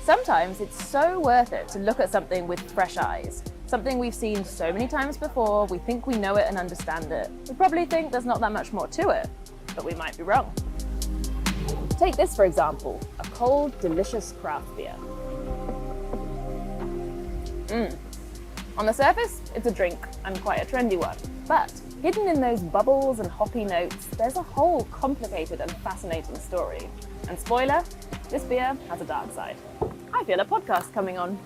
Sometimes it's so worth it to look at something with fresh eyes. Something we've seen so many times before, we think we know it and understand it. We probably think there's not that much more to it, but we might be wrong. Take this, for example, a cold, delicious craft beer. On the surface, it's a drink, and quite a trendy one. But hidden in those bubbles and hoppy notes, there's a whole complicated and fascinating story. And spoiler, this beer has a dark side. I feel a podcast coming on.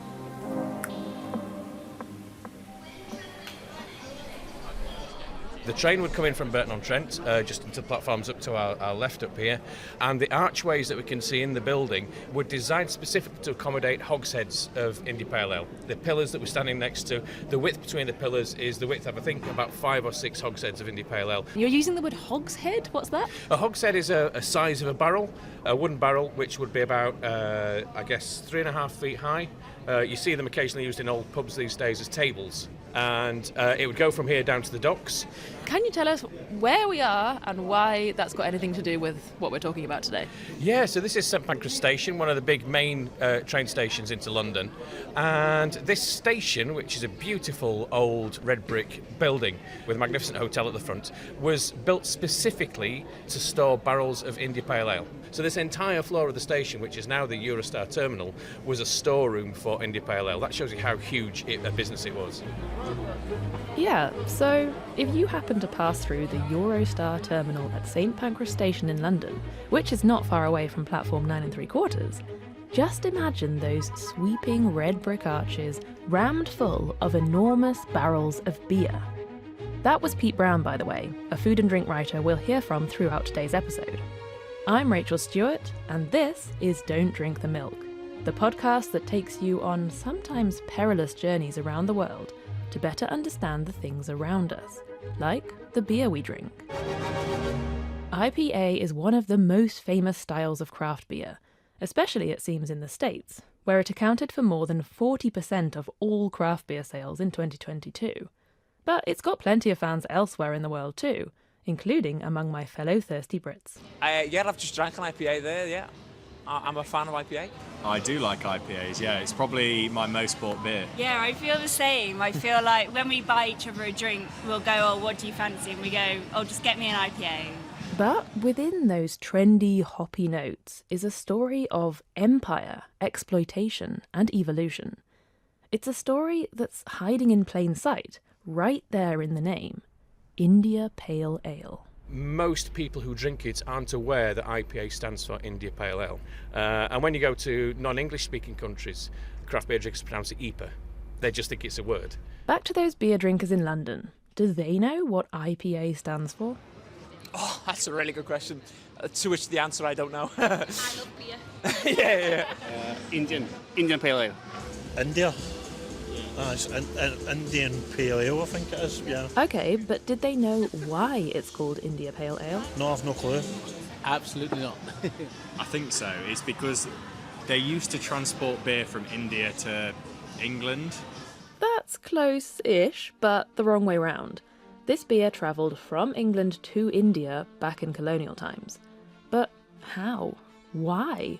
The train would come in from Burton-on-Trent, just into the platforms up to our left up here, and the archways that we can see in the building were designed specifically to accommodate hogsheads of India Pale Ale. The pillars that we're standing next to, the width between the pillars is the width of, I think, about 5 or 6 hogsheads of India Pale Ale. You're using the word hogshead? What's that? A hogshead is a size of a barrel, a wooden barrel, which would be about, I guess, 3.5 feet high. You see them occasionally used in old pubs these days as tables. And it would go from here down to the docks. Can you tell us where we are and why that's got anything to do with what we're talking about today? Yeah, so this is St Pancras Station, one of the big main train stations into London. And this station, which is a beautiful old red brick building with a magnificent hotel at the front, was built specifically to store barrels of India Pale Ale. So this entire floor of the station, which is now the Eurostar terminal, was a storeroom for India Pale Ale. That shows you how huge a business it was. Yeah, so if you happen to pass through the Eurostar terminal at St Pancras Station in London, which is not far away from platform 9 3/4, just imagine those sweeping red brick arches rammed full of enormous barrels of beer. That was Pete Brown, by the way, a food and drink writer we'll hear from throughout today's episode. I'm Rachel Stewart, and this is Don't Drink the Milk, the podcast that takes you on sometimes perilous journeys around the world to better understand the things around us, like the beer we drink. IPA is one of the most famous styles of craft beer, especially it seems in the States, where it accounted for more than 40% of all craft beer sales in 2022. But it's got plenty of fans elsewhere in the world too, including among my fellow thirsty Brits. Yeah, I've just drank an IPA there, yeah. I'm a fan of IPA. I do like IPAs, yeah. It's probably my most bought beer. Yeah, I feel the same. I feel like when we buy each other a drink, we'll go, oh, what do you fancy? And we go, oh, just get me an IPA. But within those trendy, hoppy notes is a story of empire, exploitation, and evolution. It's a story that's hiding in plain sight, right there in the name. India Pale Ale. Most people who drink it aren't aware that IPA stands for India Pale Ale. And when you go to non-English speaking countries, craft beer drinkers pronounce it IPA. They just think it's a word. Back to those beer drinkers in London. Do they know what IPA stands for? Oh, that's a really good question. To which the answer I don't know. I love beer. yeah. Indian Pale Ale. India. It's Indian Pale Ale, I think it is, yeah. Okay, but did they know why it's called India Pale Ale? No, I've no clue. Absolutely not. I think so. It's because they used to transport beer from India to England. That's close-ish, but the wrong way round. This beer travelled from England to India back in colonial times. But how? Why?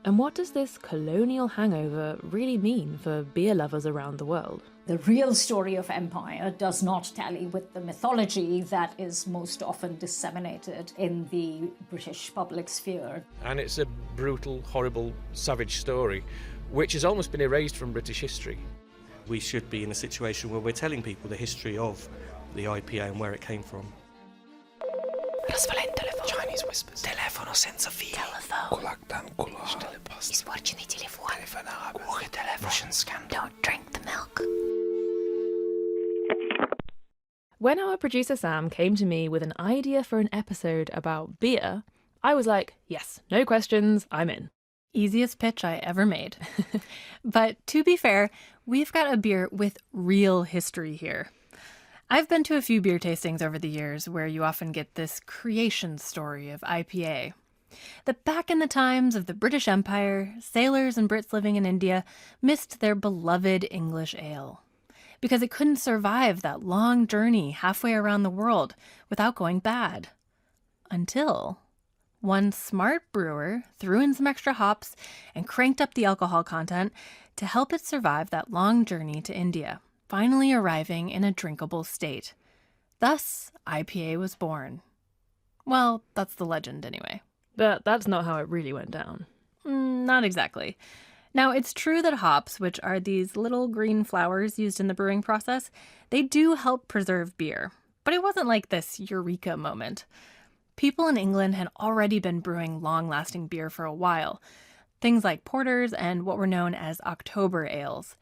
And what does this colonial hangover really mean for beer lovers around the world? The real story of empire does not tally with the mythology that is most often disseminated in the British public sphere. And it's a brutal, horrible, savage story, which has almost been erased from British history. We should be in a situation where we're telling people the history of the IPA and where it came from. Chinese whispers. Telefono senza filo. Испорченный телефон. Russian scandal. Don't drink the milk. When our producer Sam came to me with an idea for an episode about beer, I was like, yes, no questions, I'm in. Easiest pitch I ever made. But to be fair, we've got a beer with real history here. I've been to a few beer tastings over the years where you often get this creation story of IPA. That back in the times of the British Empire, sailors and Brits living in India missed their beloved English ale because it couldn't survive that long journey halfway around the world without going bad. Until One smart brewer threw in some extra hops and cranked up the alcohol content to help it survive that long journey to India, finally arriving in a drinkable state. Thus, IPA was born. Well, that's the legend anyway. But that's not how it really went down. Not exactly. Now, it's true that hops, which are these little green flowers used in the brewing process, they do help preserve beer. But it wasn't like this eureka moment. People in England had already been brewing long-lasting beer for a while. Things like porters and what were known as October ales.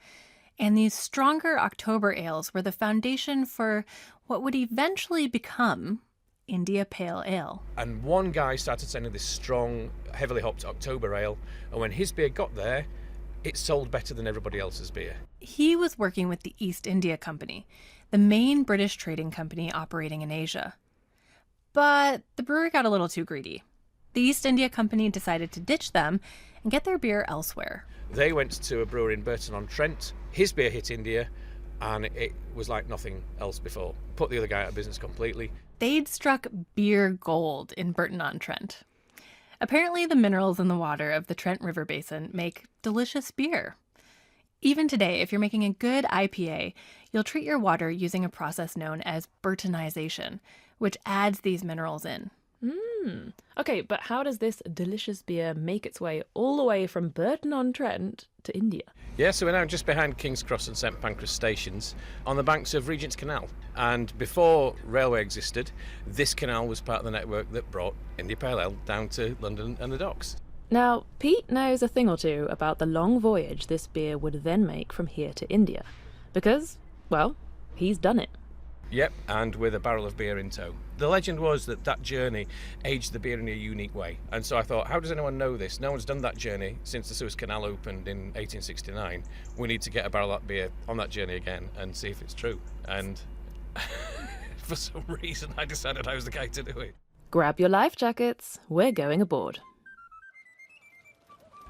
And these stronger October ales were the foundation for what would eventually become India Pale Ale. And one guy started sending this strong, heavily hopped October ale, and when his beer got there, it sold better than everybody else's beer. He was working with the East India Company, the main British trading company operating in Asia. But the brewery got a little too greedy. The East India Company decided to ditch them and get their beer elsewhere. They went to a brewery in Burton-on-Trent. His beer hit India, and it was like nothing else before. Put the other guy out of business completely. They'd struck beer gold in Burton-on-Trent. Apparently, the minerals in the water of the Trent River Basin make delicious beer. Even today, if you're making a good IPA, you'll treat your water using a process known as Burtonization, which adds these minerals in. Okay, but how does this delicious beer make its way all the way from Burton-on-Trent to India? Yeah, so we're now just behind King's Cross and St Pancras stations on the banks of Regent's Canal. And before railway existed, this canal was part of the network that brought India Pale Ale down to London and the docks. Now, Pete knows a thing or two about the long voyage this beer would then make from here to India. Because, well, he's done it. Yep, and with a barrel of beer in tow. The legend was that that journey aged the beer in a unique way. And so I thought, how does anyone know this? No one's done that journey since the Suez Canal opened in 1869. We need to get a barrel of that beer on that journey again and see if it's true. And for some reason, I decided I was the guy to do it. Grab your life jackets. We're going aboard.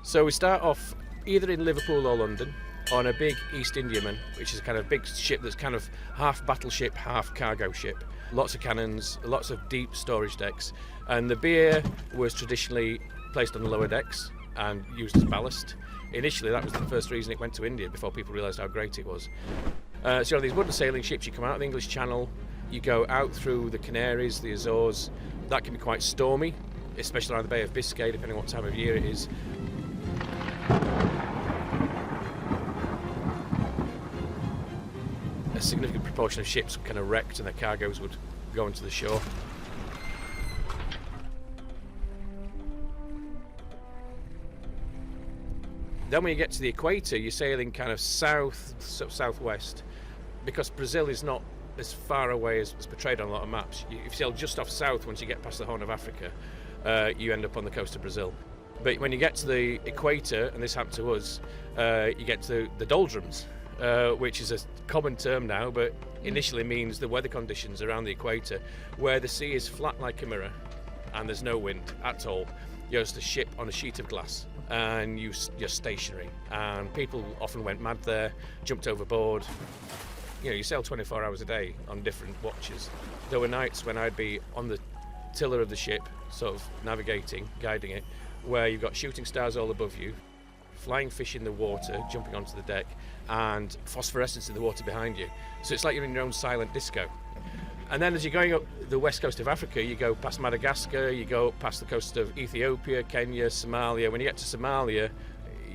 So we start off either in Liverpool or London on a big East Indiaman, which is a kind of big ship that's kind of half battleship, half cargo ship. Lots of cannons, lots of deep storage decks. And the beer was traditionally placed on the lower decks and used as ballast. Initially, that was the first reason it went to India, before people realised how great it was. So on these wooden sailing ships, you come out of the English Channel, you go out through the Canaries, the Azores. That can be quite stormy, especially around the Bay of Biscay, depending on what time of year it is. A significant proportion of ships kind of wrecked and their cargoes would go into the shore. Then when you get to the equator, you're sailing kind of southwest, because Brazil is not as far away as portrayed on a lot of maps. If you sail just off south, once you get past the Horn of Africa, you end up on the coast of Brazil. But when you get to the equator, and this happened to us, you get to the doldrums, which is a common term now, but initially means the weather conditions around the equator, where the sea is flat like a mirror and there's no wind at all. You're just a ship on a sheet of glass and you're stationary. And people often went mad there, jumped overboard. You know, you sail 24 hours a day on different watches. There were nights when I'd be on the tiller of the ship, sort of navigating, guiding it, where you've got shooting stars all above you, flying fish in the water, jumping onto the deck, and phosphorescence in the water behind you. So it's like you're in your own silent disco. And then as you're going up the west coast of Africa, you go past Madagascar, you go past the coast of Ethiopia, Kenya, Somalia. When you get to Somalia,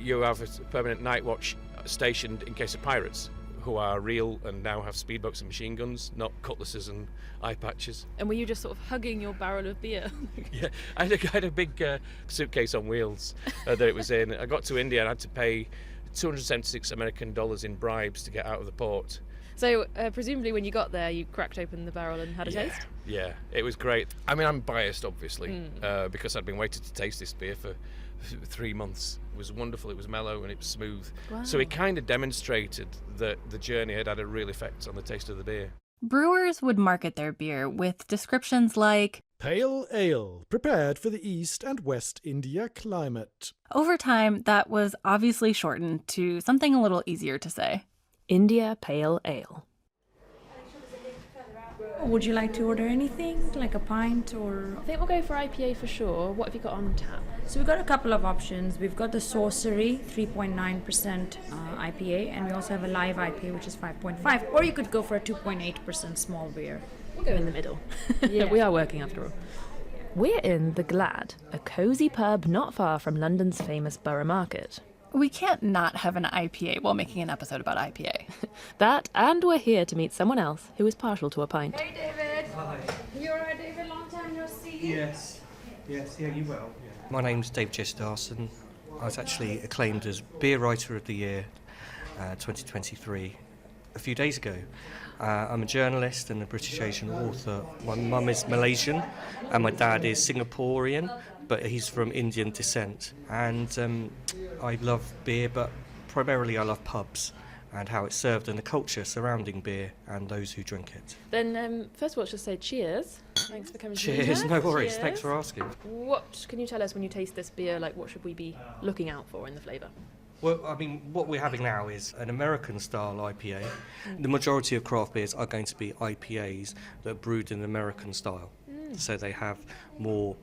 you have a permanent night watch stationed in case of pirates, who are real and now have speedboats and machine guns, not cutlasses and eye patches. And were you just sort of hugging your barrel of beer? Yeah, I had a big suitcase on wheels that it was in. I got to India and I had to pay $276 American in bribes to get out of the port. So presumably when you got there, you cracked open the barrel and had a taste? Yeah, it was great. I mean, I'm biased, obviously, because I'd been waiting to taste this beer for 3 months. It was wonderful, it was mellow and it was smooth. Wow. So it kind of demonstrated that the journey had a real effect on the taste of the beer. Brewers would market their beer with descriptions like Pale Ale, prepared for the East and West India climate. Over time, that was obviously shortened to something a little easier to say. India Pale Ale. Would you like to order anything, like a pint or... I think we'll go for IPA for sure. What have you got on tap? So we've got a couple of options. We've got the Sorcery, 3.9% IPA, and we also have a live IPA, which is 5.5. Or you could go for a 2.8% small beer. We'll go in the middle. Yeah. We are working after all. We're in the Glad, a cosy pub not far from London's famous Borough Market. We can't not have an IPA while making an episode about IPA. That, and we're here to meet someone else who is partial to a pint. Hey, David. Hi. You alright, David? Long time no see. Yes, yeah, you will. My name's Dave Jesdarson. I was actually acclaimed as Beer Writer of the Year 2023 a few days ago. I'm a journalist and a British Asian author. My mum is Malaysian and my dad is Singaporean, but he's from Indian descent. And I love beer, but primarily I love pubs and how it's served and the culture surrounding beer and those who drink it. Then, first of all, let's just say cheers. Thanks for coming. Cheers, no worries. Cheers. Thanks for asking. What can you tell us when you taste this beer? Like, what should we be looking out for in the flavour? Well, I mean, what we're having now is an American-style IPA. The majority of craft beers are going to be IPAs that are brewed in American style. So they have more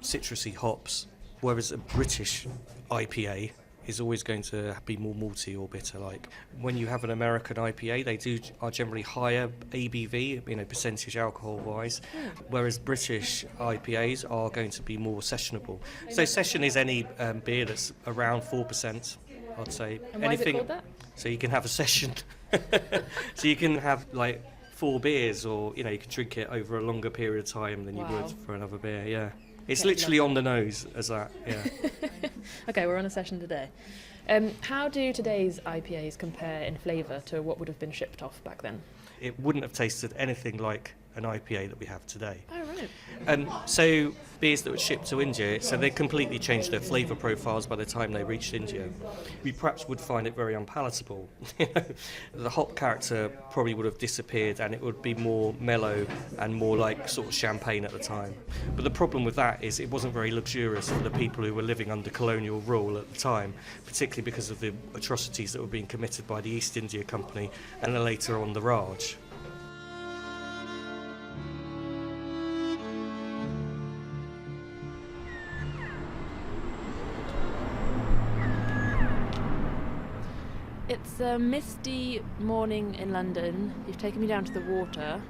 citrusy hops, whereas a British IPA is always going to be more malty or bitter-like. When you have an American IPA, they are generally higher ABV, percentage alcohol-wise, whereas British IPAs are going to be more sessionable. So session is any beer that's around 4%, I'd say. And why is it called that? So you can have a session. So you can have, 4 beers, or, you can drink it over a longer period of time than you would for another beer, yeah. It's literally on the nose as that, yeah. Okay, we're on a session today. How do today's IPAs compare in flavour to what would have been shipped off back then? It wouldn't have tasted anything like an IPA that we have today. Oh, right. So beers that were shipped to India, so they completely changed their flavour profiles by the time they reached India. We perhaps would find it very unpalatable. The hop character probably would have disappeared and it would be more mellow and more like sort of champagne at the time. But the problem with that is it wasn't very luxurious for the people who were living under colonial rule at the time, particularly because of the atrocities that were being committed by the East India Company and then later on the Raj. It's a misty morning in London. You've taken me down to the water.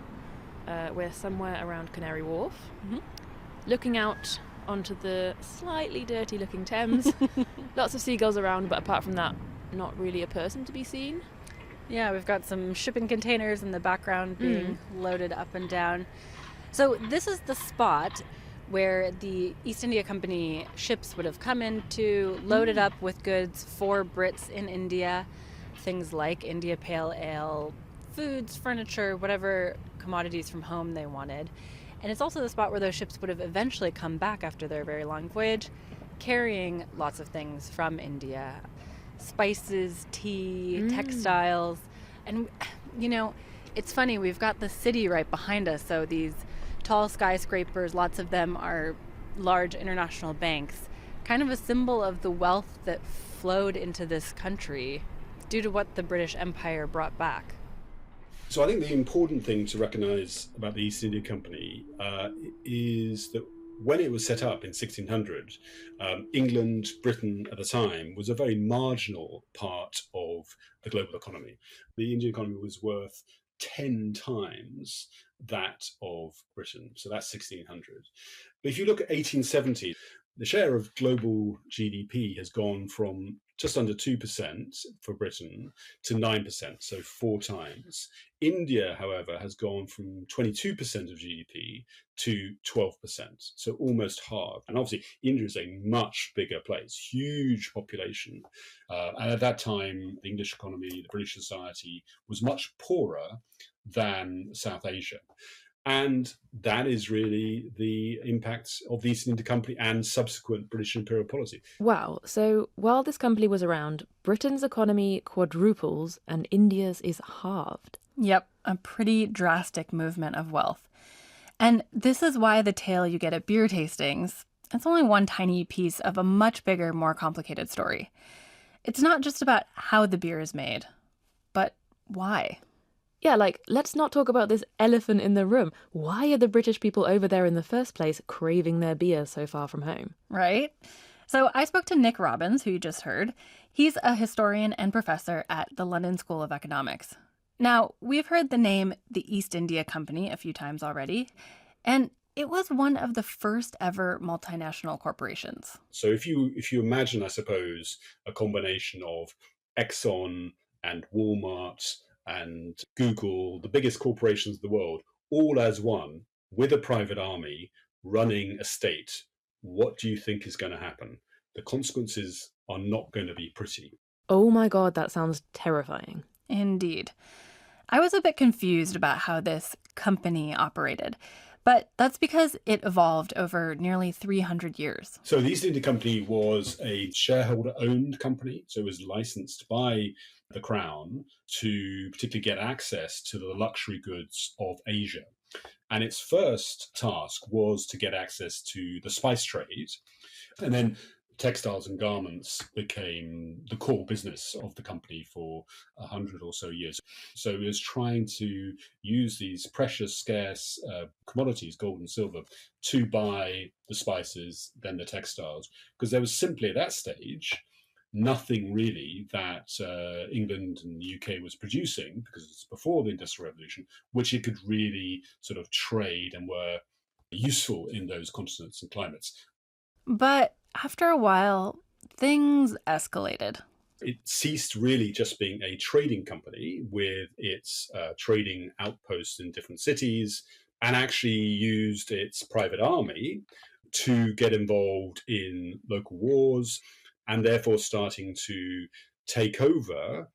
We're somewhere around Canary Wharf. Mm-hmm. Looking out onto the slightly dirty looking Thames. Lots of seagulls around, but apart from that, not really a person to be seen. Yeah, we've got some shipping containers in the background being loaded up and down. So this is the spot where the East India Company ships would have come into, loaded up with goods for Brits in India, things like India Pale Ale, foods, furniture, whatever commodities from home they wanted. And it's also the spot where those ships would have eventually come back after their very long voyage, carrying lots of things from India. Spices, tea, textiles. And, it's funny, we've got the city right behind us, so these tall skyscrapers, lots of them are large international banks, kind of a symbol of the wealth that flowed into this country due to what the British Empire brought back. So I think the important thing to recognise about the East India Company is that when it was set up in 1600, England, Britain at the time, was a very marginal part of the global economy. The Indian economy was worth 10 times that of Britain. So that's 1600. But if you look at 1870, the share of global GDP has gone from just under 2% for Britain to 9%, so 4 times. India, however, has gone from 22% of GDP to 12%, so almost half. And obviously, India is a much bigger place, huge population. And at that time, the English economy, the British society was much poorer than South Asia. And that is really the impact of the East India Company and subsequent British imperial policy. Wow, so while this company was around, Britain's economy quadruples and India's is halved. Yep, a pretty drastic movement of wealth. And this is why the tale you get at beer tastings, it's only one tiny piece of a much bigger, more complicated story. It's not just about how the beer is made, but why. Yeah, like, let's not talk about this elephant in the room. Why are the British people over there in the first place craving their beer so far from home? Right? So I spoke to Nick Robbins, who you just heard. He's a historian and professor at the London School of Economics. Now, we've heard the name the East India Company a few times already, and it was one of the first ever multinational corporations. So if you imagine, I suppose, a combination of Exxon and Walmart and Google, the biggest corporations of the world, all as one, with a private army running a state, what do you think is going to happen? The consequences are not going to be pretty. Oh my God, that sounds terrifying. Indeed. I was a bit confused about how this company operated, but that's because it evolved over nearly 300 years. So the East India Company was a shareholder-owned company, so it was licensed by the Crown to particularly get access to the luxury goods of Asia. And its first task was to get access to the spice trade. And then textiles and garments became the core business of the company for 100 or so years. So it was trying to use these precious, scarce commodities, gold and silver, to buy the spices, then the textiles, because there was simply at that stage nothing really that England and the UK was producing, because it's before the Industrial Revolution, which it could really sort of trade and were useful in those continents and climates. But after a while, things escalated. It ceased really just being a trading company with its trading outposts in different cities, and actually used its private army to get involved in local wars, and therefore starting to take over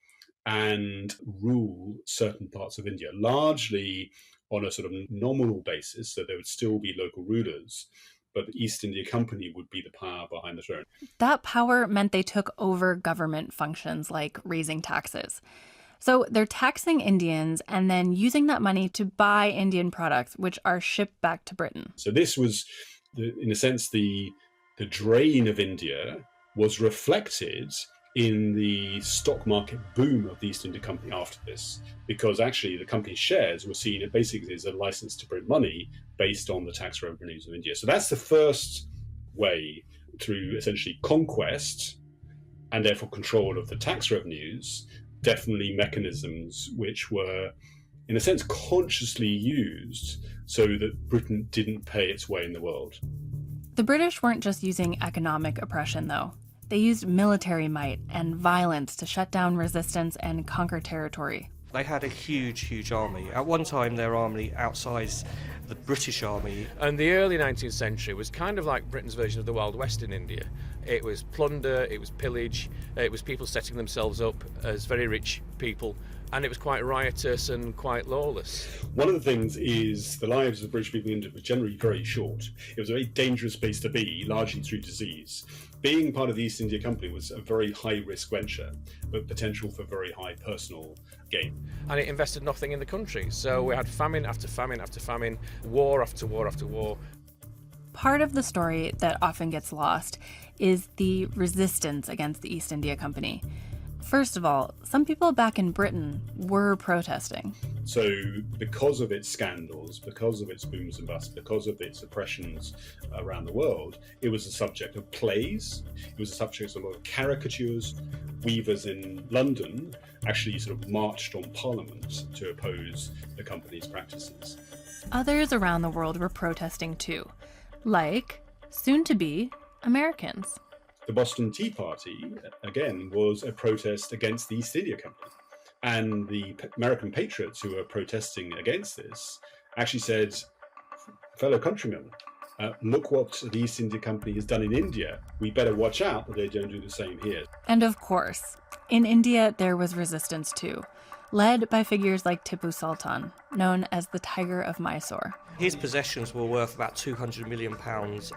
and rule certain parts of India, largely on a sort of nominal basis, so there would still be local rulers, but the East India Company would be the power behind the throne. That power meant they took over government functions like raising taxes. So they're taxing Indians and then using that money to buy Indian products, which are shipped back to Britain. So this was, in a sense, the drain of India was reflected in the stock market boom of the East India Company after this, because actually the company's shares were seen basically as a license to print money based on the tax revenues of India. So that's the first way, through essentially conquest and therefore control of the tax revenues, definitely mechanisms which were, in a sense, consciously used so that Britain didn't pay its way in the world. The British weren't just using economic oppression, though. They used military might and violence to shut down resistance and conquer territory. They had a huge, huge army. At one time, their army outsized the British army. And the early 19th century was kind of like Britain's version of the Wild West in India. It was plunder, it was pillage, it was people setting themselves up as very rich people, and it was quite riotous and quite lawless. One of the things is the lives of the British people in India were generally very short. It was a very dangerous place to be, largely through disease. Being part of the East India Company was a very high-risk venture, but potential for very high personal gain. And it invested nothing in the country. So we had famine after famine after famine, war after war after war. Part of the story that often gets lost is the resistance against the East India Company. First of all, some people back in Britain were protesting. So because of its scandals, because of its booms and busts, because of its oppressions around the world, it was a subject of plays, it was a subject of a lot of caricatures. Weavers in London actually sort of marched on Parliament to oppose the company's practices. Others around the world were protesting too, like soon-to-be Americans. The Boston Tea Party, again, was a protest against the East India Company. And the American patriots who were protesting against this actually said, fellow countrymen, look what the East India Company has done in India. We better watch out that they don't do the same here. And of course, in India there was resistance too, led by figures like Tipu Sultan, known as the Tiger of Mysore. His possessions were worth about £200 million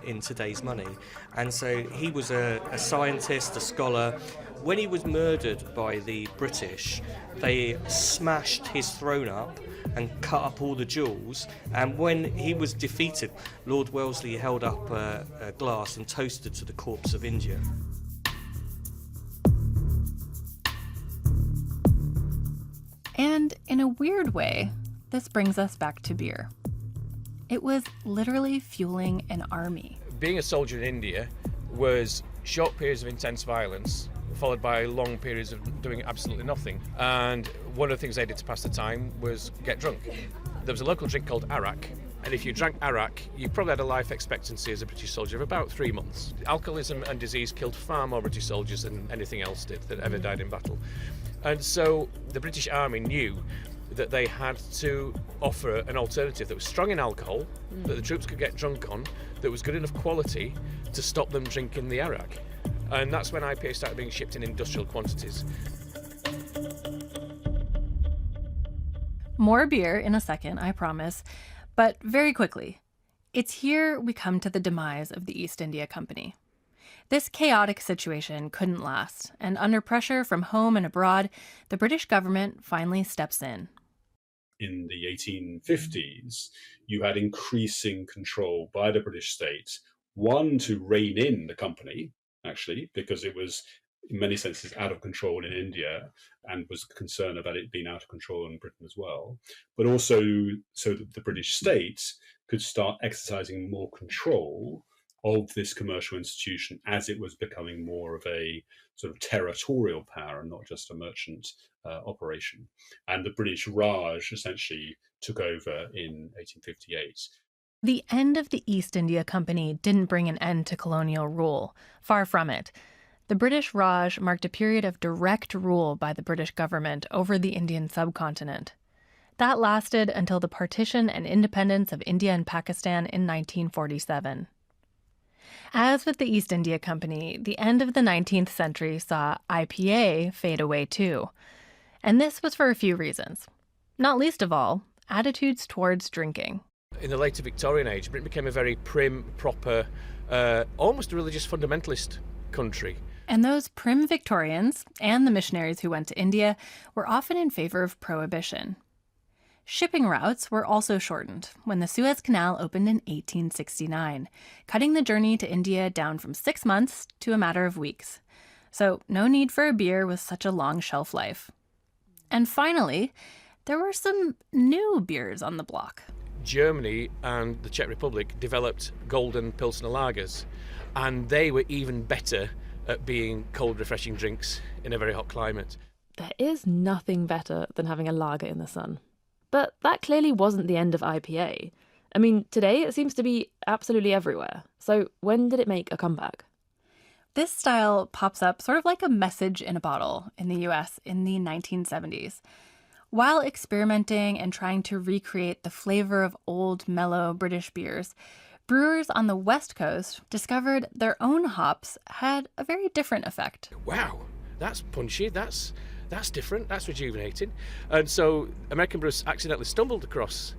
in today's money, and so he was a scientist, a scholar. When he was murdered by the British, they smashed his throne up and cut up all the jewels, and when he was defeated, Lord Wellesley held up a glass and toasted to the corpse of India. And in a weird way, this brings us back to beer. It was literally fueling an army. Being a soldier in India was short periods of intense violence, followed by long periods of doing absolutely nothing. And one of the things they did to pass the time was get drunk. There was a local drink called arak, and if you drank arak, you probably had a life expectancy as a British soldier of about 3 months. Alcoholism and disease killed far more British soldiers than anything else did that ever died in battle. And so the British Army knew that they had to offer an alternative that was strong in alcohol, that the troops could get drunk on, that was good enough quality to stop them drinking the arak. And that's when IPA started being shipped in industrial quantities. More beer in a second, I promise. But very quickly, it's here we come to the demise of the East India Company. This chaotic situation couldn't last, and under pressure from home and abroad, the British government finally steps in. In the 1850s, you had increasing control by the British state, one, to rein in the company, actually, because it was in many senses out of control in India and was concerned about it being out of control in Britain as well, but also so that the British state could start exercising more control of this commercial institution as it was becoming more of a sort of territorial power and not just a merchant operation. And the British Raj essentially took over in 1858. The end of the East India Company didn't bring an end to colonial rule. Far from it. The British Raj marked a period of direct rule by the British government over the Indian subcontinent. That lasted until the partition and independence of India and Pakistan in 1947. As with the East India Company, the end of the 19th century saw IPA fade away too. And this was for a few reasons. Not least of all, attitudes towards drinking. In the later Victorian age, Britain became a very prim, proper, almost a religious fundamentalist country. And those prim Victorians, and the missionaries who went to India, were often in favor of prohibition. Shipping routes were also shortened when the Suez Canal opened in 1869, cutting the journey to India down from 6 months to a matter of weeks. So no need for a beer with such a long shelf life. And finally, there were some new beers on the block. Germany and the Czech Republic developed golden Pilsner lagers, and they were even better at being cold, refreshing drinks in a very hot climate. There is nothing better than having a lager in the sun. But that clearly wasn't the end of IPA. I mean, today it seems to be absolutely everywhere. So when did it make a comeback? This style pops up sort of like a message in a bottle in the US in the 1970s. While experimenting and trying to recreate the flavor of old, mellow British beers, brewers on the West Coast discovered their own hops had a very different effect. Wow, that's punchy, that's different, that's rejuvenating. And so American brewers accidentally stumbled across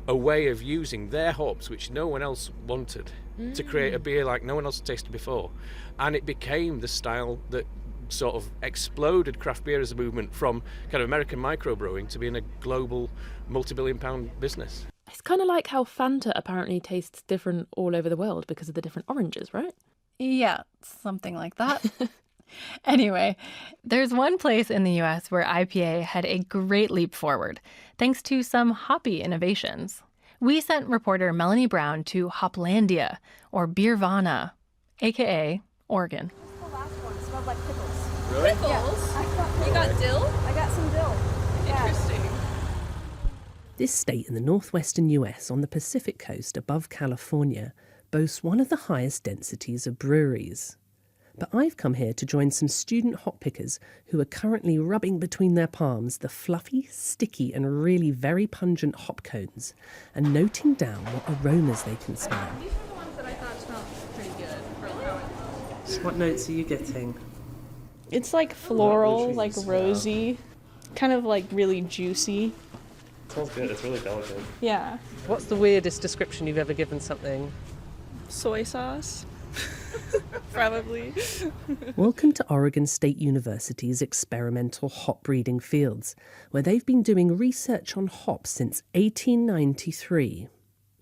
a way of using their hops, which no one else wanted, to create a beer like no one else had tasted before. And it became the style that sort of exploded craft beer as a movement from kind of American microbrewing to being a global multi-billion-pound business. It's kind of like how Fanta apparently tastes different all over the world because of the different oranges, right? Yeah, something like that. Anyway, there's one place in the US where IPA had a great leap forward, thanks to some hoppy innovations. We sent reporter Melanie Brown to Hoplandia, or Beervana, aka Oregon. The last one smelled like pickles. Really? Pickles? You got dill? I got some dill. Interesting. This state in the northwestern US on the Pacific coast above California boasts one of the highest densities of breweries. But I've come here to join some student hop pickers who are currently rubbing between their palms the fluffy, sticky and really very pungent hop cones and noting down what aromas they can smell. These are the ones that I thought smelled pretty good for how it. So what notes are you getting? It's like floral, like rosy, kind of like really juicy. It smells good, it's really delicate. Yeah. What's the weirdest description you've ever given something? Soy sauce. Probably. Welcome to Oregon State University's experimental hop breeding fields, where they've been doing research on hops since 1893.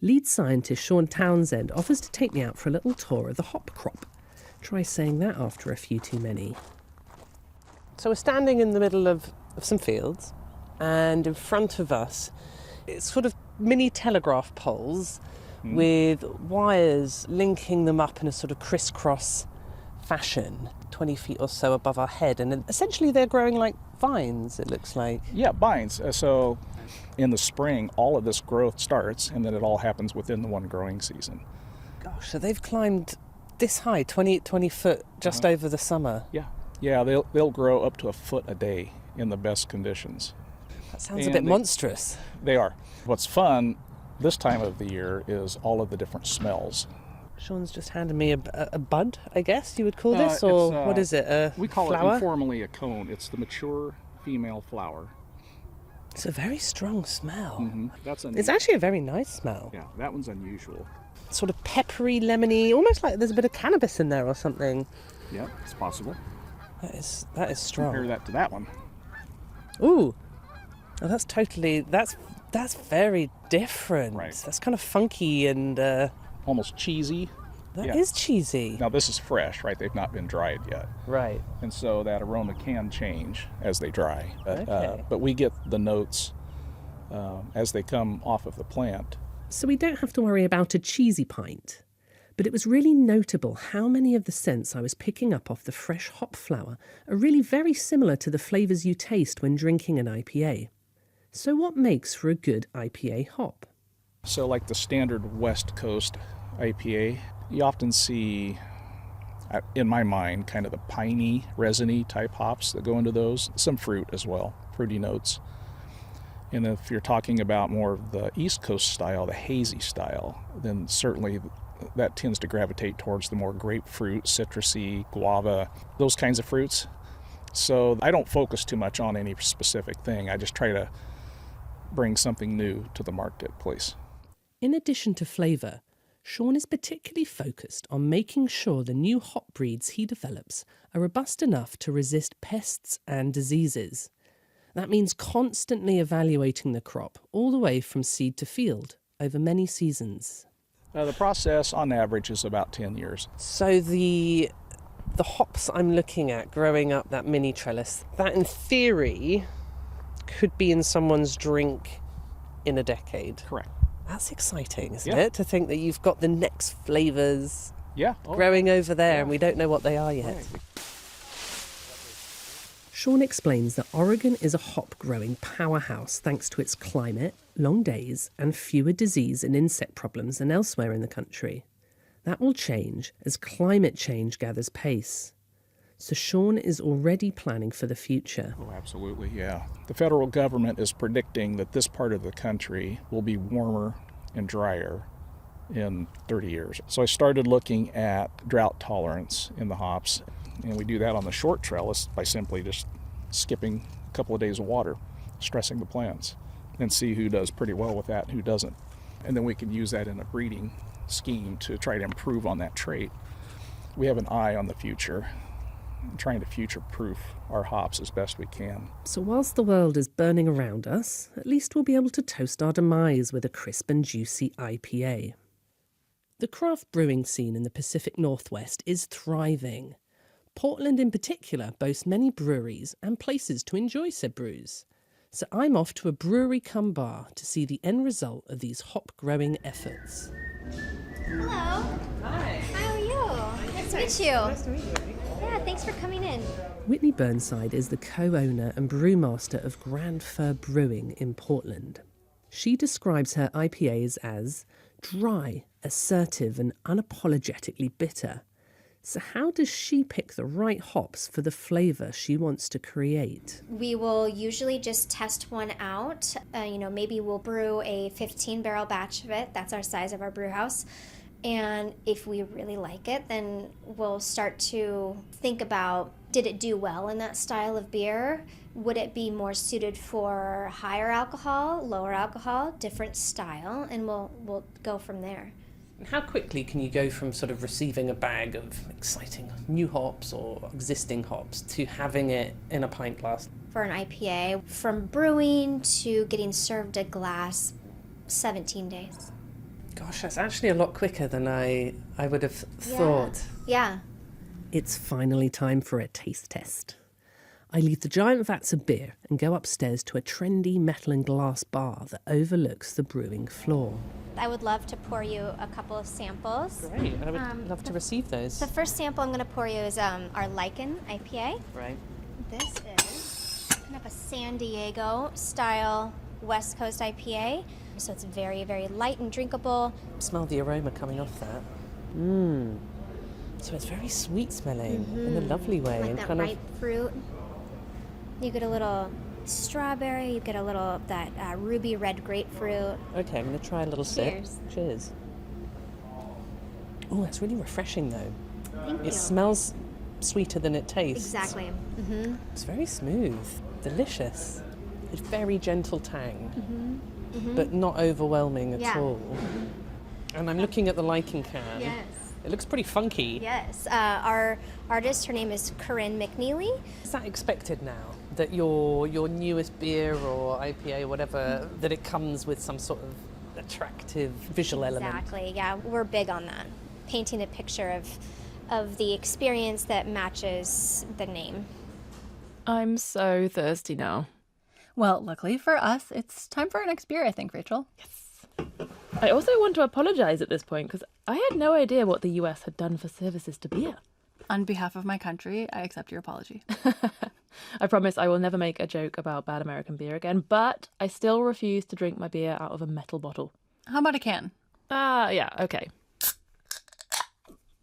Lead scientist Sean Townsend offers to take me out for a little tour of the hop crop. Try saying that after a few too many. So we're standing in the middle of some fields. and in front of us, it's sort of mini telegraph poles with wires linking them up in a sort of crisscross fashion, 20 feet or so above our head. And essentially they're growing like vines, it looks like. Yeah, vines. So in the spring, all of this growth starts, and then it all happens within the one growing season. Gosh, so they've climbed this high, 20 foot just over the summer. Yeah, they'll grow up to a foot a day in the best conditions. That sounds a bit monstrous. They are. What's fun this time of the year is all of the different smells. Sean's just handed me a bud, I guess you would call this, or what is it, a We call flower? it informally a cone. It's the mature female flower. It's a very strong smell. That's It's actually a very nice smell. Yeah, that one's unusual. Sort of peppery, lemony, almost like there's a bit of cannabis in there or something. Yeah, it's possible. That is strong. Compare that to that one. Ooh, oh, that's very different. Right. That's kind of funky and almost cheesy. That is cheesy. Now this is fresh, right? They've not been dried yet. Right. And so that aroma can change as they dry. Okay. But we get the notes as they come off of the plant. So we don't have to worry about a cheesy pint. But it was really notable how many of the scents I was picking up off the fresh hop flower are really very similar to the flavours you taste when drinking an IPA. So what makes for a good IPA hop? So like the standard West Coast IPA, you often see, in my mind, kind of the piney, resiny type hops that go into those. Some fruit as well, fruity notes. And if you're talking about more of the East Coast style, the hazy style, then certainly that tends to gravitate towards the more grapefruit, citrusy, guava, those kinds of fruits. So I don't focus too much on any specific thing. I just try to bring something new to the marketplace. In addition to flavour, Sean is particularly focused on making sure the new hop breeds he develops are robust enough to resist pests and diseases. That means constantly evaluating the crop all the way from seed to field over many seasons. The process on average is about 10 years. So the hops I'm looking at growing up that mini trellis, that in theory could be in someone's drink in a decade. Correct. That's exciting, isn't it? To think that you've got the next flavours Oh, growing over there and we don't know what they are yet. Right. Sean explains that Oregon is a hop growing powerhouse thanks to its climate, long days, and fewer disease and insect problems than elsewhere in the country. That will change as climate change gathers pace. So Sean is already planning for the future. Oh, absolutely, yeah. The federal government is predicting that this part of the country will be warmer and drier in 30 years. So I started looking at drought tolerance in the hops, and we do that on the short trellis by simply just skipping a couple of days of water, stressing the plants, and see who does pretty well with that and who doesn't. And then we can use that in a breeding scheme to try to improve on that trait. We have an eye on the future, trying to future-proof our hops as best we can. So whilst the world is burning around us, at least we'll be able to toast our demise with a crisp and juicy IPA. The craft brewing scene in the Pacific Northwest is thriving. Portland in particular boasts many breweries and places to enjoy said brews. So I'm off to a brewery cum bar to see the end result of these hop growing efforts. Hello. Hi. How are you? Nice to meet you. Nice to meet you. Yeah, thanks for coming in. Whitney Burnside is the co-owner and brewmaster of Grand Fir Brewing in Portland. She describes her IPAs as dry, assertive and unapologetically bitter. So how does she pick the right hops for the flavour she wants to create? We will usually just test one out. Maybe we'll brew a 15-barrel batch of it. That's our size of our brew house. And if we really like it, then we'll start to think about, did it do well in that style of beer? Would it be more suited for higher alcohol, lower alcohol, different style? And we'll go from there. How quickly can you go from sort of receiving a bag of exciting new hops or existing hops to having it in a pint glass? For an IPA, from brewing to getting served a glass, 17 days. Gosh, that's actually a lot quicker than I would have thought. Yeah. It's finally time for a taste test. I leave the giant vats of beer and go upstairs to a trendy metal and glass bar that overlooks the brewing floor. I would love to pour you a couple of samples. Great, I would love to receive those. The first sample I'm going to pour you is our Lichen IPA. Right. This is kind of a San Diego style West Coast IPA. So it's very, very light and drinkable. Smell the aroma coming off that. So it's very sweet smelling in a lovely way. Like and that kind ripe fruit. You get a little strawberry, you get a little of that ruby red grapefruit. Okay, I'm going to try a little sip. Cheers. Cheers. Oh, it's really refreshing though. Thank you. It smells sweeter than it tastes. Exactly. It's very smooth, delicious. It's very gentle tang, but not overwhelming at all. And I'm looking at the Lichen can. Yes. It looks pretty funky. Yes. Our artist, her name is Corinne McNeely. Is that expected now? That your newest beer or IPA or whatever, that it comes with some sort of attractive visual element? Exactly, yeah. We're big on that. Painting a picture of the experience that matches the name. I'm so thirsty now. Well, luckily for us, it's time for our next beer, I think, Rachel. I also want to apologise at this point because I had no idea what the US had done for services to beer. On behalf of my country, I accept your apology. I promise I will never make a joke about bad American beer again, but I still refuse to drink my beer out of a metal bottle. How about a can? Yeah, okay.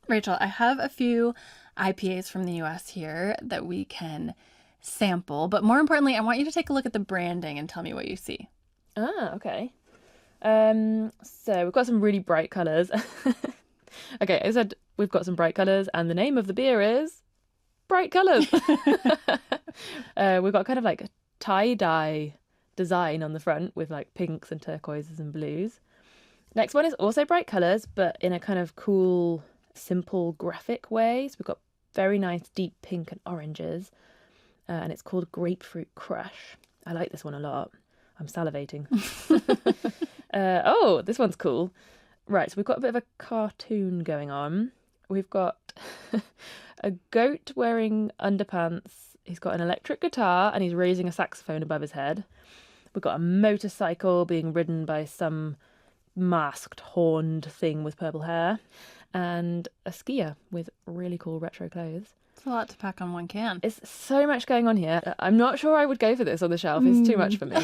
Rachel, I have a few IPAs from the US here that we can sample, but more importantly, I want you to take a look at the branding and tell me what you see. Okay. So we've got some really bright colours. Okay, I said we've got some bright colours, and the name of the beer is Bright Colours. We've got kind of like a tie-dye design on the front with like pinks and turquoises and blues. Next one is also bright colours, but in a kind of cool, simple graphic way. So we've got very nice deep pink and oranges, and it's called Grapefruit Crush. I like this one a lot. I'm salivating. Oh, this one's cool. Right, so we've got a bit of a cartoon going on. We've got a goat wearing underpants. He's got an electric guitar and he's raising a saxophone above his head. We've got a motorcycle being ridden by some masked, horned thing with purple hair. And a skier with really cool retro clothes. It's a lot to pack on one can. It's so much going on here. I'm not sure I would go for this on the shelf. It's too much for me.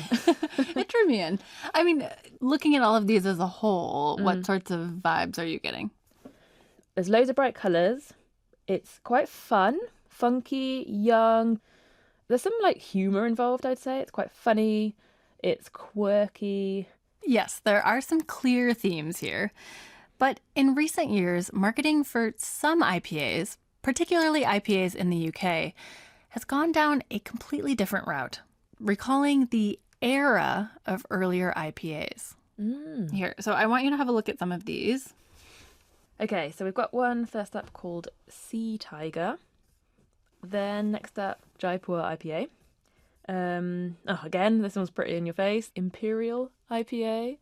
It drew me in. I mean, looking at all of these as a whole, what sorts of vibes are you getting? There's loads of bright colours. It's quite fun, funky, young. There's some like humour involved, I'd say. It's quite funny. It's quirky. Yes, there are some clear themes here. But in recent years, marketing for some IPAs, particularly IPAs in the UK, has gone down a completely different route, recalling the era of earlier IPAs. Here, so I want you to have a look at some of these. Okay, so we've got one first up called Sea Tiger. Then next up, Jaipur IPA. Again, this one's pretty in your face. Imperial IPA.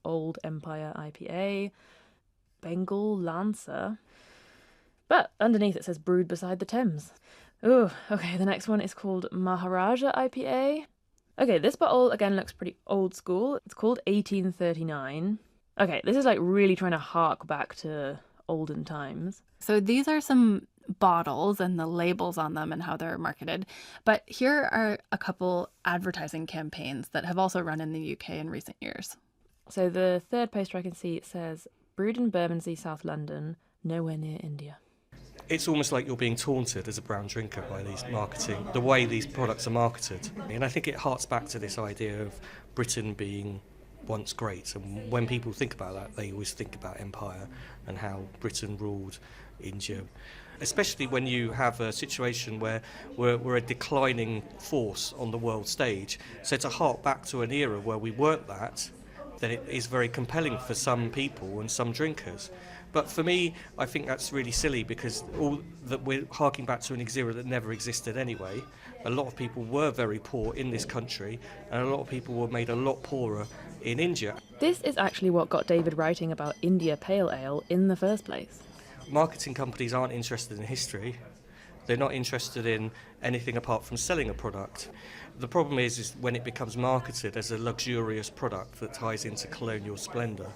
Old Empire IPA. Bengal Lancer. But underneath it says brewed beside the Thames. Oh, okay, the next one is called Maharaja IPA. Okay, this bottle again looks pretty old school. It's called 1839. Okay, this is like really trying to hark back to olden times. So these are some bottles and the labels on them and how they're marketed. But here are a couple advertising campaigns that have also run in the UK in recent years. So the third poster I can see, it says, brewed in Bermondsey, South London, nowhere near India. It's almost like you're being taunted as a brown drinker by these marketing, the way these products are marketed. And I think it harks back to this idea of Britain being once great. And when people think about that, they always think about empire and how Britain ruled India. Especially when you have a situation where we're a declining force on the world stage. So to hark back to an era where we weren't that, then it is very compelling for some people and some drinkers. But for me, I think that's really silly because all that we're harking back to an era that never existed anyway. A lot of people were very poor in this country, and a lot of people were made a lot poorer in India. This is actually what got David writing about India Pale Ale in the first place. Marketing companies aren't interested in history. They're not interested in anything apart from selling a product. The problem is when it becomes marketed as a luxurious product that ties into colonial splendour,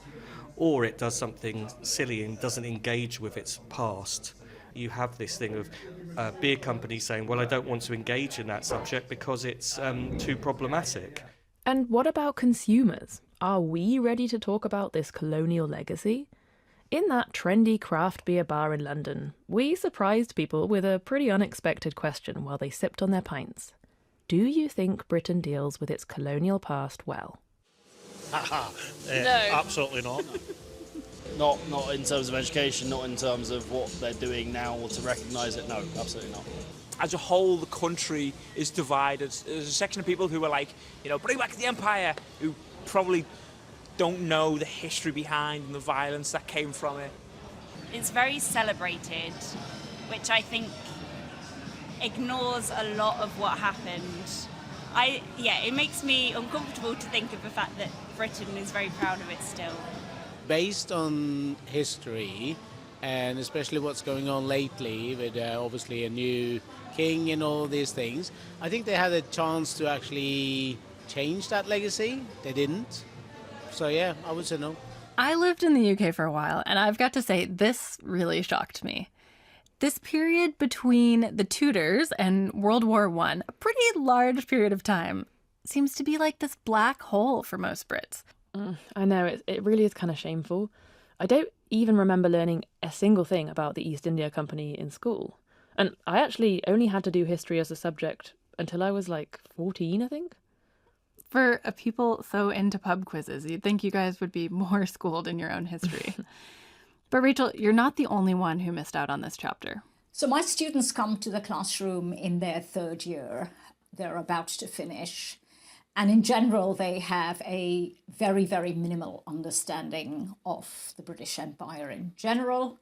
or it does something silly and doesn't engage with its past. You have this thing of beer companies saying, well, I don't want to engage in that subject because it's too problematic. And what about consumers? Are we ready to talk about this colonial legacy? In that trendy craft beer bar in London, we surprised people with a pretty unexpected question while they sipped on their pints. Do you think Britain deals with its colonial past well? No. Absolutely not. Not in terms of education, not in terms of what they're doing now or to recognise it. No, absolutely not. As a whole, the country is divided. There's a section of people who are like, bring back the empire, who probably don't know the history behind and the violence that came from it. It's very celebrated, which I think ignores a lot of what happened. It makes me uncomfortable to think of the fact that Britain is very proud of it still. Based on history, and especially what's going on lately with obviously a new king and all these things, I think they had a chance to actually change that legacy. They didn't. So yeah, I would say no. I lived in the UK for a while, and I've got to say, this really shocked me. This period between the Tudors and World War I, a pretty large period of time, seems to be like this black hole for most Brits. I know, it really is kind of shameful. I don't even remember learning a single thing about the East India Company in school. And I actually only had to do history as a subject until I was like 14, I think. For a people so into pub quizzes, you'd think you guys would be more schooled in your own history. But Rachel, you're not the only one who missed out on this chapter. So my students come to the classroom in their third year. They're about to finish. And in general, they have a very, very minimal understanding of the British Empire in general,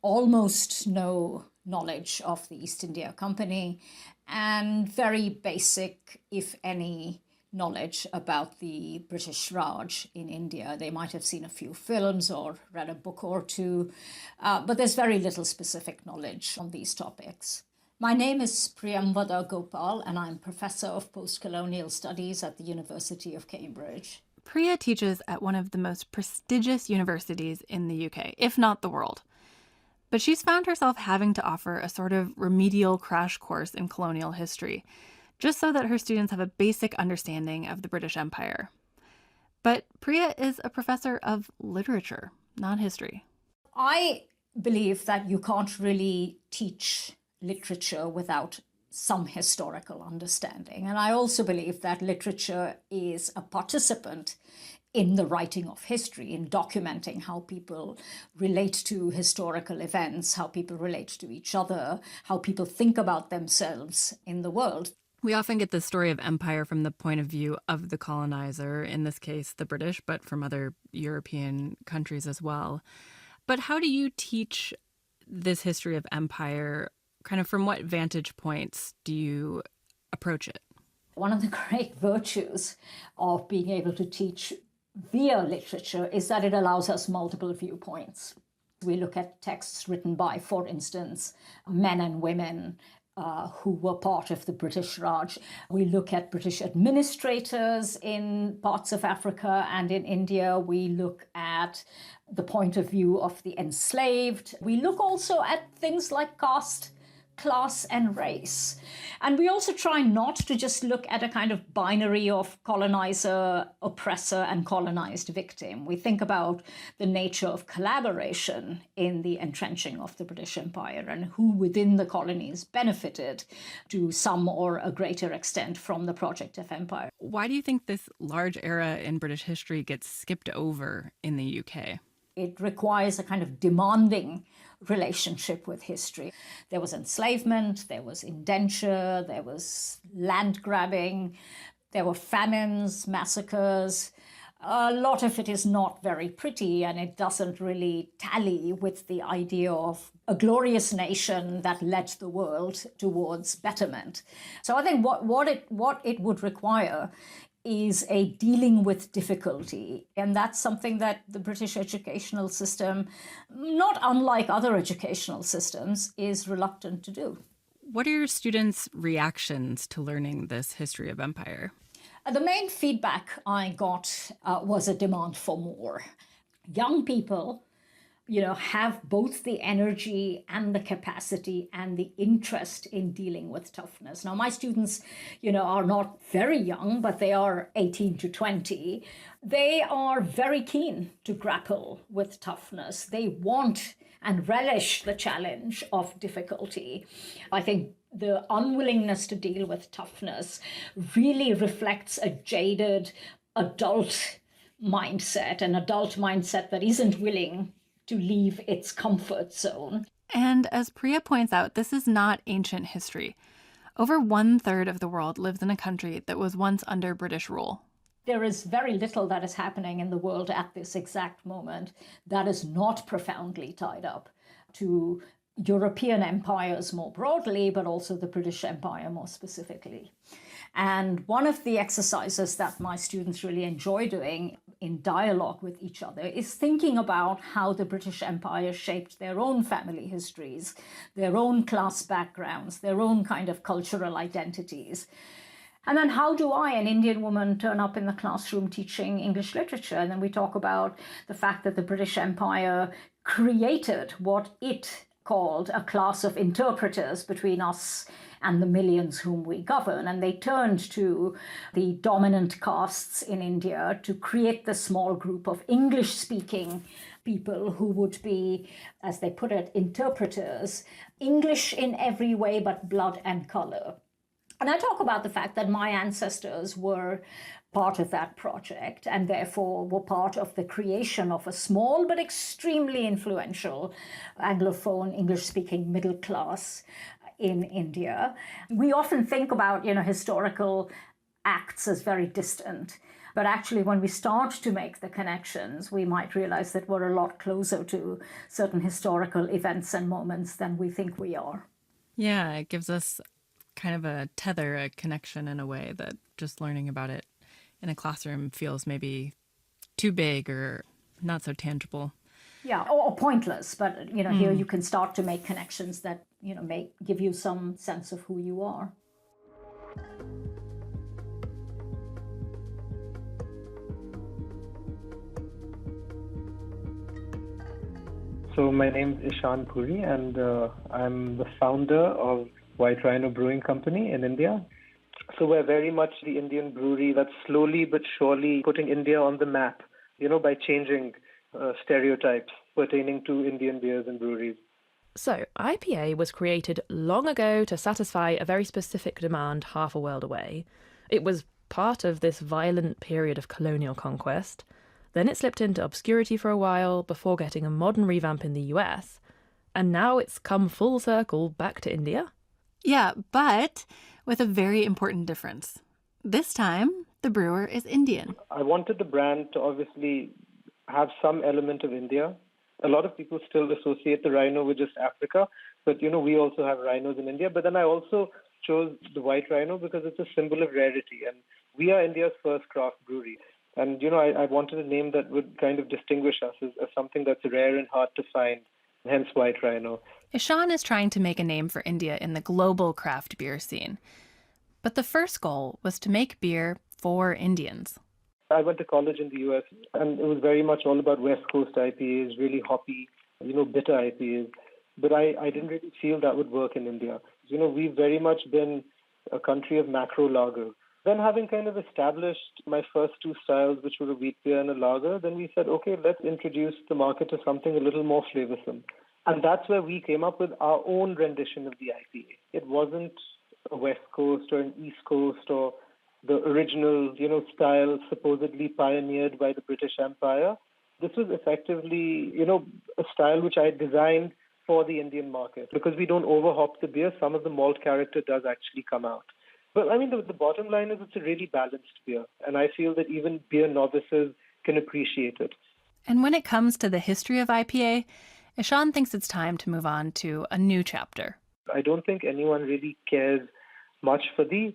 almost no knowledge of the East India Company, and very basic, if any, knowledge about the British Raj in India. They might have seen a few films or read a book or two, but there's very little specific knowledge on these topics. My name is Priyamvada Gopal, and I'm Professor of Post-Colonial Studies at the University of Cambridge. Priya teaches at one of the most prestigious universities in the UK, if not the world. But she's found herself having to offer a sort of remedial crash course in colonial history, just so that her students have a basic understanding of the British Empire. But Priya is a professor of literature, not history. I believe that you can't really teach literature without some historical understanding. And I also believe that literature is a participant in the writing of history, in documenting how people relate to historical events, how people relate to each other, how people think about themselves in the world. We often get the story of empire from the point of view of the colonizer, in this case the British, but from other European countries as well. But how do you teach this history of empire? Kind of from what vantage points do you approach it? One of the great virtues of being able to teach via literature is that it allows us multiple viewpoints. We look at texts written by, for instance, men and women who were part of the British Raj. We look at British administrators in parts of Africa and in India. We look at the point of view of the enslaved. We look also at things like caste, class and race. And we also try not to just look at a kind of binary of colonizer, oppressor, and colonized victim. We think about the nature of collaboration in the entrenching of the British Empire and who within the colonies benefited to some or a greater extent from the project of empire. Why do you think this large era in British history gets skipped over in the UK? It requires a kind of demanding relationship with history. There was enslavement, there was indenture, there was land grabbing, there were famines, massacres. A lot of it is not very pretty, and it doesn't really tally with the idea of a glorious nation that led the world towards betterment. So I think what it would require is a dealing with difficulty. And that's something that the British educational system, not unlike other educational systems, is reluctant to do. What are your students' reactions to learning this history of empire? The main feedback I got was a demand for more. Young people, have both the energy and the capacity and the interest in dealing with toughness. Now, my students, are not very young, but they are 18 to 20. They are very keen to grapple with toughness. They want and relish the challenge of difficulty. I think the unwillingness to deal with toughness really reflects a jaded adult mindset, an adult mindset that isn't willing to leave its comfort zone. And as Priya points out, this is not ancient history. Over 1/3 of the world lives in a country that was once under British rule. There is very little that is happening in the world at this exact moment that is not profoundly tied up to European empires more broadly, but also the British Empire more specifically. And one of the exercises that my students really enjoy doing in dialogue with each other is thinking about how the British Empire shaped their own family histories, their own class backgrounds, their own kind of cultural identities. And then how do I, an Indian woman, turn up in the classroom teaching English literature? And then we talk about the fact that the British Empire created what it called a class of interpreters between us and the millions whom we govern. And they turned to the dominant castes in India to create the small group of English-speaking people who would be, as they put it, interpreters, English in every way but blood and color. And I talk about the fact that my ancestors were part of that project and therefore were part of the creation of a small but extremely influential Anglophone English-speaking middle class in India. We often think about, historical acts as very distant, but actually when we start to make the connections, we might realize that we're a lot closer to certain historical events and moments than we think we are. Yeah, it gives us kind of a tether, a connection in a way that just learning about it in a classroom feels maybe too big or not so tangible. Yeah, or pointless, but here you can start to make connections that may give you some sense of who you are. So my name is Ishan Puri, and I'm the founder of White Rhino Brewing Company in India. So we're very much the Indian brewery that's slowly but surely putting India on the map, by changing stereotypes pertaining to Indian beers and breweries. So, IPA was created long ago to satisfy a very specific demand half a world away. It was part of this violent period of colonial conquest. Then it slipped into obscurity for a while before getting a modern revamp in the US. And now it's come full circle back to India. Yeah, but with a very important difference. This time, the brewer is Indian. I wanted the brand to obviously have some element of India. A lot of people still associate the rhino with just Africa, but we also have rhinos in India. But then I also chose the white rhino because it's a symbol of rarity, and we are India's first craft brewery. And I wanted a name that would kind of distinguish us as something that's rare and hard to find, hence white rhino. Ishan is trying to make a name for India in the global craft beer scene. But the first goal was to make beer for Indians. I went to college in the US, and it was very much all about West Coast IPAs, really hoppy, bitter IPAs. But I didn't really feel that would work in India. We've very much been a country of macro lager. Then having kind of established my first two styles, which were a wheat beer and a lager, then we said, okay, let's introduce the market to something a little more flavorsome. And that's where we came up with our own rendition of the IPA. It wasn't a West Coast or an East Coast or the original, style supposedly pioneered by the British Empire. This was effectively, a style which I designed for the Indian market. Because we don't overhop the beer, some of the malt character does actually come out. But the bottom line is it's a really balanced beer. And I feel that even beer novices can appreciate it. And when it comes to the history of IPA, Ishan thinks it's time to move on to a new chapter. I don't think anyone really cares much for the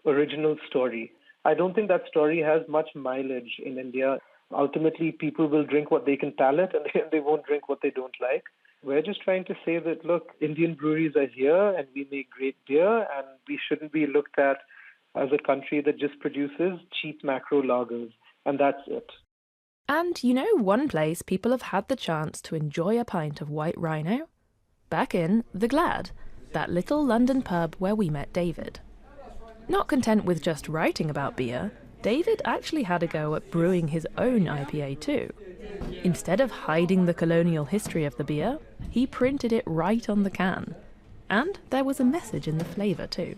original story. I don't think that story has much mileage in India. Ultimately, people will drink what they can palate and they won't drink what they don't like. We're just trying to say that, look, Indian breweries are here and we make great beer, and we shouldn't be looked at as a country that just produces cheap macro lagers, and that's it. And you know one place people have had the chance to enjoy a pint of White Rhino? Back in The Glad, that little London pub where we met David. Not content with just writing about beer, David actually had a go at brewing his own IPA too. Instead of hiding the colonial history of the beer, he printed it right on the can. And there was a message in the flavour too.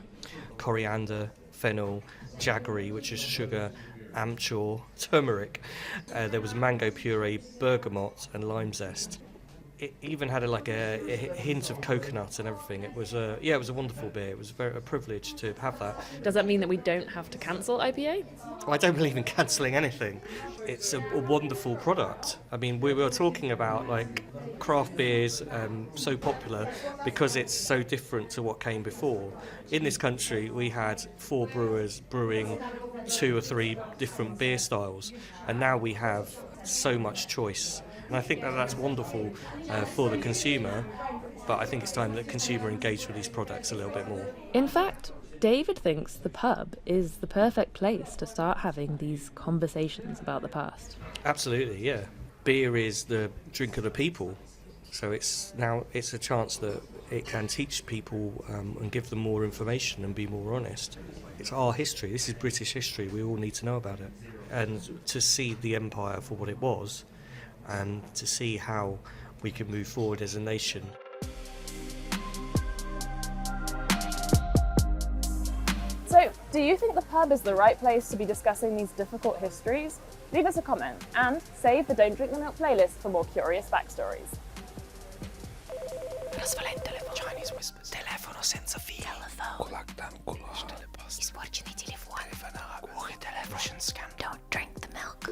Coriander, fennel, jaggery, which is sugar, amchur, turmeric. There was mango puree, bergamot and lime zest. It even had a hint of coconut and everything. It was a wonderful beer. It was a privilege to have that. Does that mean that we don't have to cancel IPA? I don't believe in cancelling anything. It's a wonderful product. I mean, we were talking about like craft beers so popular because it's so different to what came before. In this country, we had 4 brewers brewing 2 or 3 different beer styles, and now we have so much choice. And I think that's wonderful for the consumer, but I think it's time that the consumer engage with these products a little bit more. In fact, David thinks the pub is the perfect place to start having these conversations about the past. Absolutely, yeah. Beer is the drink of the people, so it's a chance that it can teach people and give them more information and be more honest. It's our history. This is British history. We all need to know about it. And to see the empire for what it was, and to see how we can move forward as a nation. So, do you think the pub is the right place to be discussing these difficult histories? Leave us a comment and save the Don't Drink the Milk playlist for more curious backstories. Chinese whispers. Telefono senza fili. Telephone. Sporci nei telefoni. Russian scam. Don't drink the milk.